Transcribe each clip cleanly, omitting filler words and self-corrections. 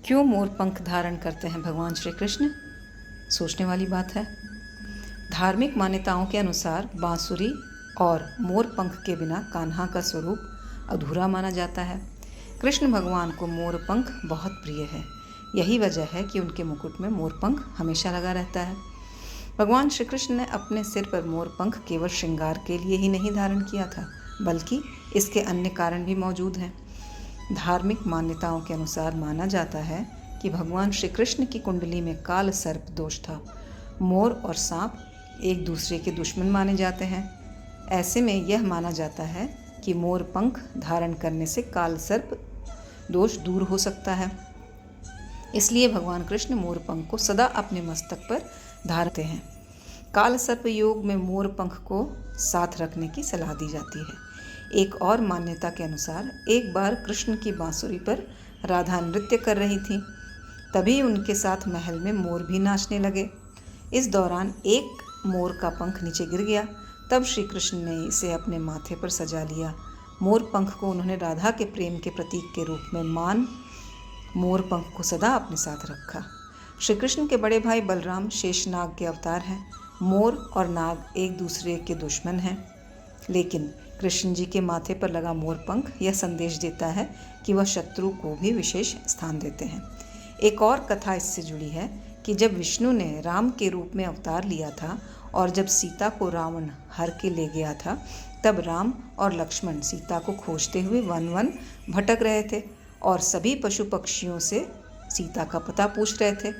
क्यों मोर पंख धारण करते हैं भगवान श्री कृष्ण? सोचने वाली बात है। धार्मिक मान्यताओं के अनुसार बांसुरी और मोर पंख के बिना कान्हा का स्वरूप अधूरा माना जाता है। कृष्ण भगवान को मोर पंख बहुत प्रिय है। यही वजह है कि उनके मुकुट में मोर पंख हमेशा लगा रहता है। भगवान श्री कृष्ण ने अपने सिर पर मोर पंख केवल श्रृंगार के लिए ही नहीं धारण किया था, बल्कि इसके अन्य कारण भी मौजूद हैं। धार्मिक मान्यताओं के अनुसार माना जाता है कि भगवान श्री कृष्ण की कुंडली में काल सर्प दोष था। मोर और सांप एक दूसरे के दुश्मन माने जाते हैं। ऐसे में यह माना जाता है कि मोर पंख धारण करने से काल सर्प दोष दूर हो सकता है। इसलिए भगवान कृष्ण मोर पंख को सदा अपने मस्तक पर धारते हैं। काल सर्प योग में मोर पंख को साथ रखने की सलाह दी जाती है। एक और मान्यता के अनुसार एक बार कृष्ण की बांसुरी पर राधा नृत्य कर रही थी। तभी उनके साथ महल में मोर भी नाचने लगे। इस दौरान एक मोर का पंख नीचे गिर गया। तब श्री कृष्ण ने इसे अपने माथे पर सजा लिया। मोर पंख को उन्होंने राधा के प्रेम के प्रतीक के रूप में मान मोर पंख को सदा अपने साथ रखा। श्री कृष्ण के बड़े भाई बलराम शेषनाग के अवतार हैं। मोर और नाग एक दूसरे के दुश्मन हैं, लेकिन कृष्ण जी के माथे पर लगा मोर पंख यह संदेश देता है कि वह शत्रु को भी विशेष स्थान देते हैं। एक और कथा इससे जुड़ी है कि जब विष्णु ने राम के रूप में अवतार लिया था और जब सीता को रावण हर के ले गया था, तब राम और लक्ष्मण सीता को खोजते हुए वन वन भटक रहे थे और सभी पशु पक्षियों से सीता का पता पूछ रहे थे।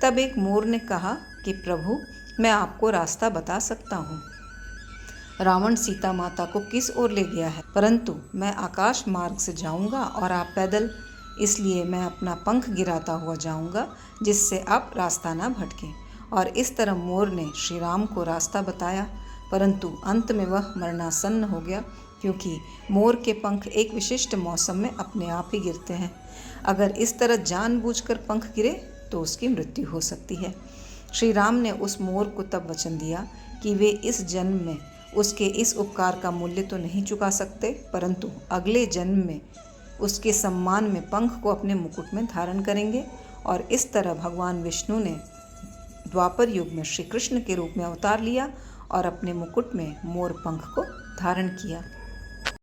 तब एक मोर ने कहा कि प्रभु, मैं आपको रास्ता बता सकता हूँ। रावण सीता माता को किस ओर ले गया है, परंतु मैं आकाश मार्ग से जाऊंगा और आप पैदल, इसलिए मैं अपना पंख गिराता हुआ जाऊंगा जिससे आप रास्ता ना भटकें। और इस तरह मोर ने श्री राम को रास्ता बताया, परंतु अंत में वह मरणासन्न हो गया, क्योंकि मोर के पंख एक विशिष्ट मौसम में अपने आप ही गिरते हैं। अगर इस तरह जानबूझकर पंख गिरे तो उसकी मृत्यु हो सकती है। श्री राम ने उस मोर को तब वचन दिया कि वे इस जन्म में उसके इस उपकार का मूल्य तो नहीं चुका सकते, परंतु अगले जन्म में उसके सम्मान में पंख को अपने मुकुट में धारण करेंगे। और इस तरह भगवान विष्णु ने द्वापर युग में श्री कृष्ण के रूप में अवतार लिया और अपने मुकुट में मोर पंख को धारण किया।